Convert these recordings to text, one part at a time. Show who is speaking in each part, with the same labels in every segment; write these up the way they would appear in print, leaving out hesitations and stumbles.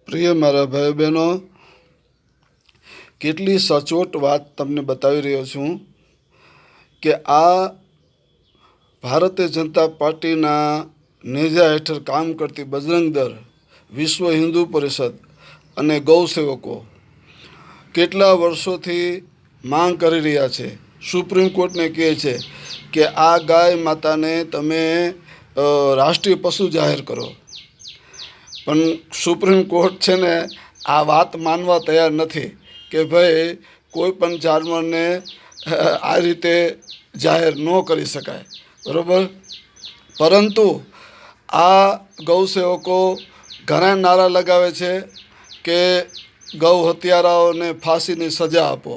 Speaker 1: પ્રિય મારા ભાઈ બહેનો, કેટલી સચોટ વાત તમને બતાવી રહ્યો છું કે આ ભારતીય જનતા પાર્ટીના નેજા હેઠળ કામ કરતી બજરંગ દળ, વિશ્વ હિન્દુ પરિષદ અને ગૌસેવકો કેટલા વર્ષોથી માંગ કરી રહ્યા છે. સુપ્રીમ કોર્ટને કહે છે કે આ ગાય માતાને તમે રાષ્ટ્રીય પશુ જાહેર કરો, પણ સુપ્રીમ કોર્ટ છે ને આ વાત માનવા તૈયાર નથી કે ભાઈ કોઈ પણ જાનવરને આ રીતે જાહેર ન કરી શકાય, બરાબર. પરંતુ આ ગૌસેવકો ઘણા નારા લગાવે છે કે ગૌ હત્યારાઓને ફાંસીની સજા આપો.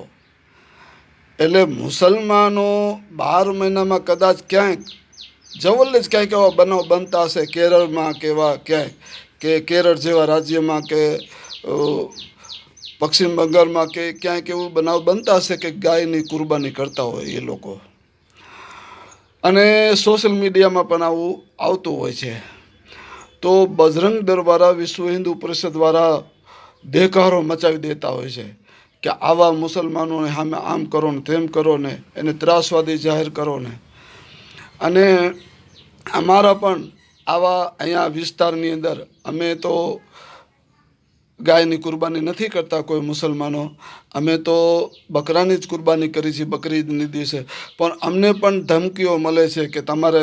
Speaker 1: એટલે મુસલમાનો 12 મહિનામાં કદાચ ક્યાંક જવલ્લે જ ક્યાંક એવા બનાવ બનતા હશે, કેરળમાં કે એવા ક્યાંય કે કેરળ જેવા રાજ્યમાં કે પશ્ચિમ બંગાળમાં કે ક્યાંક એવું બનાવ બનતા હશે કે ગાયની કુરબાની કરતા હોય એ લોકો, અને સોશિયલ મીડિયામાં પણ આવું આવતું હોય છે. તો બજરંગ દળવાળા, વિશ્વ હિન્દુ પરિષદવાળા દેકારો મચાવી દેતા હોય છે કે આવા મુસલમાનોને સામે આમ કરો ને તેમ કરો ને, એને ત્રાસવાદી જાહેર કરો ને. અને અમારા પણ આવા અહીંયા વિસ્તારની અંદર અમે તો ગાયની કુરબાની નથી કરતા કોઈ મુસલમાનો, અમે તો બકરાની જ કુરબાની કરી છે બકરીદની દિવસે. પણ અમને પણ ધમકીઓ મળે છે કે તમારે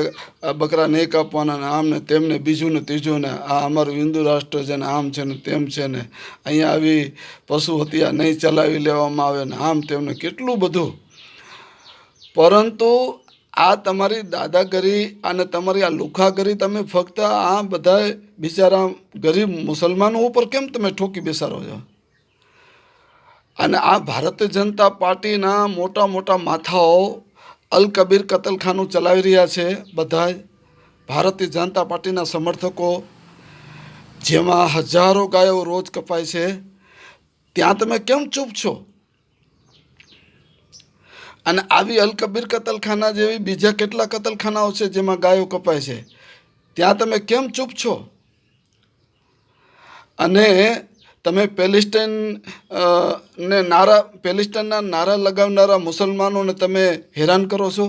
Speaker 1: બકરા નહીં કાપવાના ને આમ ને તેમને, બીજું ને ત્રીજું ને, આ અમારું હિન્દુ રાષ્ટ્ર છે ને આમ છે ને તેમ છે ને, અહીંયા આવી પશુ હત્યા નહીં ચલાવી લેવામાં આવે ને આમ તેમને કેટલું બધું. પરંતુ આ તમારી દાદાગીરી અને તમારી આ લુખાગીરી તમે ફક્ત આ બધા બિચારા ગરીબ મુસલમાનો ઉપર કેમ તમે ઠોકી બેસાડો છો? અને આ ભારતીય જનતા પાર્ટીના મોટા મોટા માથાઓ અલ કબીર કતલખાનું ચલાવી રહ્યા છે. બધા ભારતીય જનતા પાર્ટીના સમર્થકો, જેમાં હજારો ગાયો રોજ કપાય છે, ત્યાં તમે કેમ ચૂપ છો? અને આવી અલ કબીર કતલખાના જેવી બીજા કેટલા કતલખાનાઓ છે જેમાં ગાયો કપાય છે, ત્યાં તમે કેમ ચૂપ છો? અને તમે પેલેસ્ટાઈનના નારા લગાવનારા મુસલમાનોને તમે હેરાન કરો છો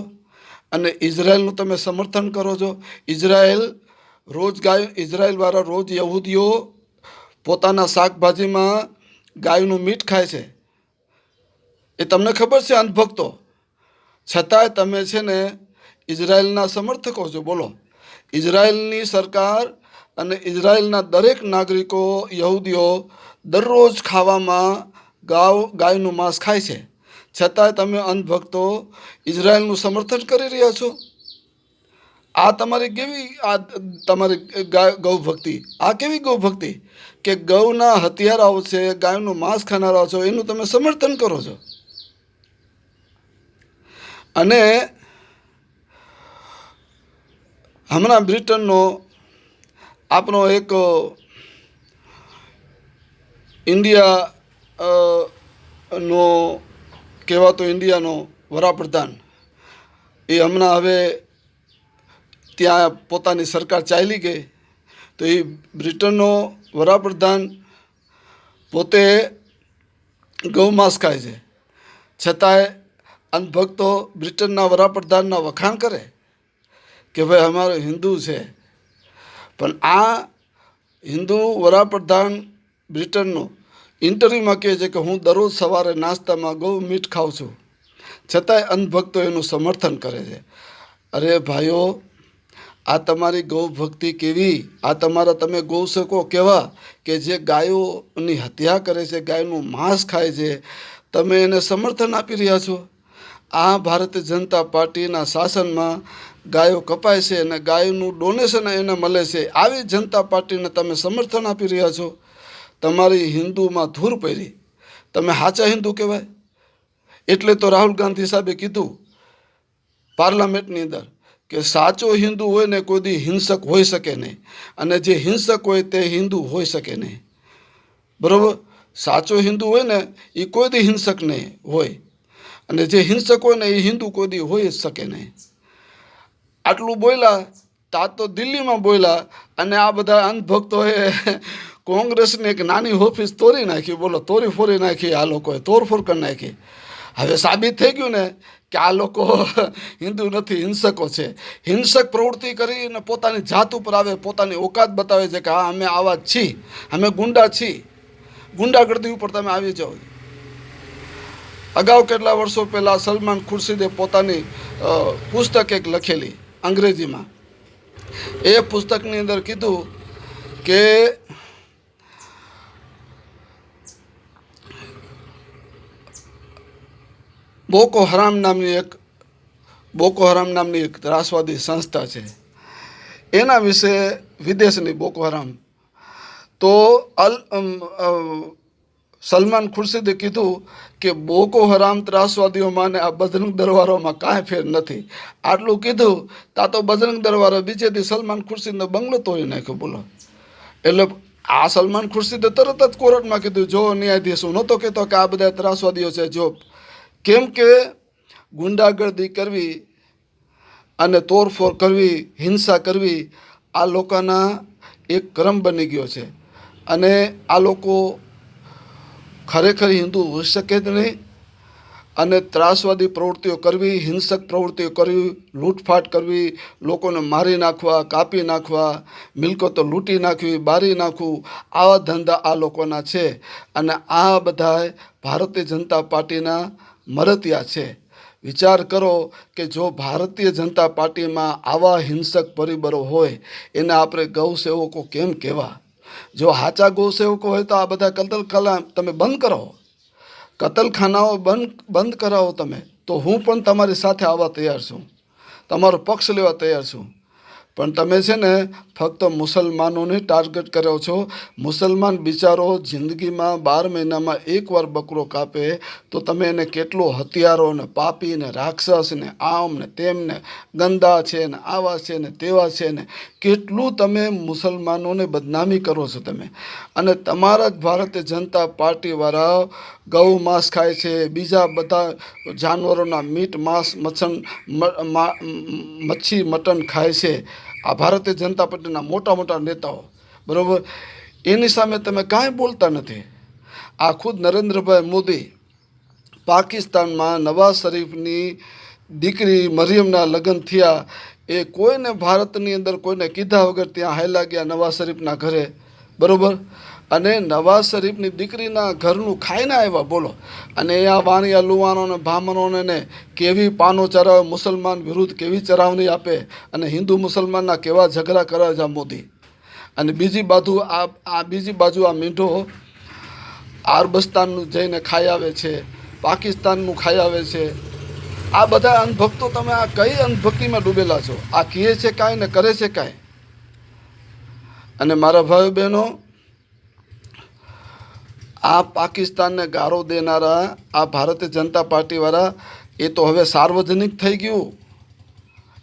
Speaker 1: અને ઇઝરાયલનું તમે સમર્થન કરો છો. ઇઝરાયલવાળા રોજ યહૂદીઓ પોતાના શાકભાજીમાં ગાયનું મીટ ખાય છે, એ તમને ખબર છે અંધભક્તો? છતાંય તમે છે ને ઇઝરાયલના સમર્થકો છો. બોલો, ઇઝરાયલની સરકાર અને ઇઝરાયલના દરેક નાગરિકો યહૂદીઓ દરરોજ ખાવામાં ગાયનું માંસ ખાય છે, છતાંય તમે અંધભક્તો ઇઝરાયલનું સમર્થન કરી રહ્યા છો. આ તમારી કેવી ગૌભક્તિ? આ કેવી ગૌભક્તિ કે ગૌના હત્યારાઓ છે, ગાયનું માંસ ખાનારાઓ છો, એનું તમે સમર્થન કરો છો. અને હમણાં બ્રિટનનો આપણો એક ઇન્ડિયાનો કહેવાતો ઇન્ડિયાનો વડાપ્રધાન, એ હમણાં હવે ત્યાં પોતાની સરકાર ચાલી ગઈ, તો એ બ્રિટનનો વડાપ્રધાન પોતે ગૌમાંસ ખાય છે, છતાંય અંધભક્તો બ્રિટનના વડાપ્રધાનના વખાણ કરે કે ભાઈ અમારો હિન્દુ છે. પણ આ હિન્દુ વડાપ્રધાન બ્રિટનનો ઇન્ટરવ્યૂમાં કહે છે કે હું દરરોજ સવારે નાસ્તામાં ગૌ મીટ ખાઉં છું, છતાંય અંધભક્તો એનું સમર્થન કરે છે. અરે ભાઈઓ, આ તમારી ગૌ ભક્તિ કેવી? આ તમે ગૌસેવકો કેવા કે જે ગાયોની હત્યા કરે છે, ગાયનું માંસ ખાય છે, તમે એને સમર્થન આપી રહ્યા છો? આ ભારતીય જનતા પાર્ટીના શાસનમાં ગાયો કપાય છે અને ગાયોનું ડોનેશન એને મળે છે, આવી જનતા પાર્ટીને તમે સમર્થન આપી રહ્યા છો. તમારી હિન્દુમાં ધૂર પડી, તમે સાચા હિન્દુ કહેવાય? એટલે તો રાહુલ ગાંધી સાહેબે કીધું પાર્લામેન્ટની અંદર કે સાચો હિન્દુ હોય ને કોઈ દી હિંસક હોઈ શકે નહીં, અને જે હિંસક હોય તે હિન્દુ હોઈ શકે નહીં, બરાબર? સાચો હિન્દુ હોય ને એ કોઈ દી હિંસક નહીં હોય, અને જે હિંસક હોય ને એ હિન્દુ કોઈ દી હોઈ જ શકે નહીં. આટલું બોલ્યા તા તો દિલ્હીમાં બોલ્યા, અને આ બધા અંધભક્તોએ કોંગ્રેસની એક નાની ઓફિસ તોડી નાખી, બોલો, તોડી ફોડી નાખી, આ લોકોએ તોડફોડ કરી નાખી. હવે સાબિત થઈ ગયું ને કે આ લોકો હિન્દુ નથી, હિંસકો છે. હિંસક પ્રવૃત્તિ કરીને પોતાની જાત ઉપર આવે, પોતાની ઓકાત બતાવે છે કે હા અમે આવા જ છીએ, અમે ગુંડા છીએ. ગુંડાગર્દી ઉપર તમે આવી જાઓ. અગાઉ કેટલા વર્ષો પહેલાં સલમાન ખુરશીદે પોતાની પુસ્તક એક લખેલી અંગ્રેજીમાં. એ પુસ્તકની અંદર કીધું કે બોકો હરામ નામની એક ત્રાસવાદી સંસ્થા છે, એના વિશે, વિદેશની બોકો હરામ. તો સલમાન ખુરશીદે કીધું કે બોકો હરામ ત્રાસવાદીઓમાં ને આ બજરંગ દરબારોમાં કાંઈ ફેર નથી. આટલું કીધું તા તો બજરંગ દરબારો બીજે દી સલમાન ખુરશીદનો બંગલો તોડી નાખ્યો, બોલો. એટલે આ સલમાન ખુરશીદે તરત જ કોર્ટમાં કીધું, જો ન્યાયાધીશ, હું નહોતો કહેતો કે આ બધા ત્રાસવાદીઓ છે. જો કેમ કે ગુંડાગર્દી કરવી અને તોડફોડ કરવી, હિંસા કરવી, આ લોકોના એક ક્રમ બની ગયો છે. અને આ લોકો ખરેખર હિન્દુ હોઈ શકે જ નહીં. અને ત્રાસવાદી પ્રવૃત્તિઓ કરવી, હિંસક પ્રવૃત્તિઓ કરવી, લૂંટફાટ કરવી, લોકોને મારી નાખવા, કાપી નાખવા, મિલકતો લૂંટી નાખવી, બારી નાખવું, આવા ધંધા આ લોકોના છે. અને આ બધા ભારતીય જનતા પાર્ટીના મરતિયા છે. વિચાર કરો કે જો ભારતીય જનતા પાર્ટીમાં આવા હિંસક પરિબળો હોય, એને આપણે ગૌસેવકો કેમ કહેવા? જો સાચા ગૌસેવકો હોય તો આ બધા કતલખાના તમે બંધ કરો, કતલખાનાઓ બંધ કરાવો તમે, તો હું પણ તમારી સાથે આવવા તૈયાર છું, તમારો પક્ષ લેવા તૈયાર છું. પણ તમે છે ને ફક્ત મુસલમાનોને ટાર્ગેટ કર્યો છો. મુસલમાન બિચારો જિંદગીમાં 12 મહિનામાં એકવાર બકરો કાપે તો તમે એને કેટલો હથિયારો ને પાપી ને રાક્ષસ ને આમ ને તેમ ને ગંદા છે ને આવા છે ને તેવા છે ને કેટલું તમે મુસલમાનોને બદનામી કરો છો તમે. અને તમારા જ ભારતીય જનતા પાર્ટીવાળા ગૌ માંસ ખાય છે, બીજા બધા જાનવરોના મીટ, માંસ, મચ્છી, મટન ખાય છે આ ભારતીય જનતા પાર્ટીના મોટા મોટા નેતાઓ, બરાબર. એની સામે તમે કાંઈ બોલતા નથી. આ ખુદ નરેન્દ્રભાઈ મોદી પાકિસ્તાનમાં નવાઝ શરીફની દીકરી મરિયમના લગ્ન થયા, એ કોઈને ભારતની અંદર કોઈને કીધા વગર ત્યાં હાલ્યા ગયા નવાઝ શરીફના ઘરે, બરાબર. અને નવાઝ શરીફની દીકરીના ઘરનું ખાઈને આવ્યા, બોલો. અને આ વાણિયા લુવાનોને ભામરોને કેવી પાનો ચરાવે, મુસલમાન વિરુદ્ધ કેવી ચરાવણી આપે, અને હિન્દુ મુસલમાનના કેવા ઝઘડા કરે છે આ મોદી. અને બીજી બાજુ આ મીંઢો અરબસ્તાનનું જઈને ખાઈ આવે છે, પાકિસ્તાનનું ખાઈ આવે છે. આ બધા અંધભક્તો, તમે આ કઈ અંધભક્તિમાં ડૂબેલા છો? આ કહે છે કાંઈ ને કરે છે કાંઈ. અને મારા ભાઈ બહેનો, આ પાકિસ્તાનને ગાળો દેનારા આ ભારતીય જનતા પાર્ટીવાળા, એ તો હવે સાર્વજનિક થઈ ગયું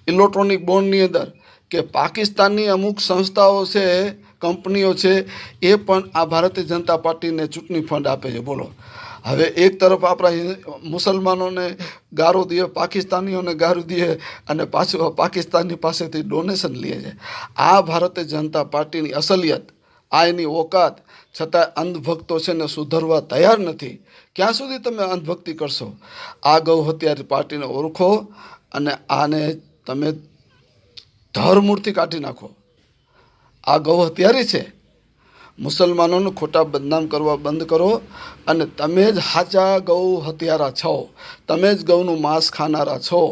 Speaker 1: ઇલેક્ટ્રોનિક બોન્ડની અંદર કે પાકિસ્તાનની અમુક સંસ્થાઓ છે, કંપનીઓ છે, એ પણ આ ભારતીય જનતા પાર્ટીને ચૂંટણી ફંડ આપે છે, બોલો. હવે એક તરફ આપણા મુસલમાનોને ગારો દે, પાકિસ્તાનીઓને ગારો દે, અને પાછું પાકિસ્તાનની પાસેથી ડોનેશન લે છે. આ ભારતીય જનતા પાર્ટીની અસલિયત, આ એની ઓકાત. છતાં અંધભક્તો છે ને સુધરવા તૈયાર નથી. ક્યાં સુધી તમે અંધભક્તિ કરશો? આ ગૌ હત્યારી પાર્ટીને ઓળખો અને આને તમે ધરમૂળથી કાઢી નાખો. આ ગૌ હત્યારી છે. મુસલમાનોને ખોટા બદનામ કરવા બંધ કરો. અને તમે જ સાચા ગૌ હત્યારા છો, તમે જ ગૌનું માંસ ખાનારા છો.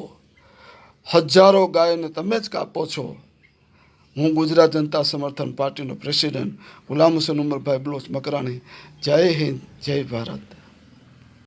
Speaker 1: હજારો ગાયને તમે જ કાપો છો. હું ગુજરાત જનતા સમર્થન પાર્ટીનો પ્રેસિડેન્ટ ગુલામ હુસૈન ઉમરભાઈ બલોચ મકરાણી. જય હિન્દ, જય ભારત.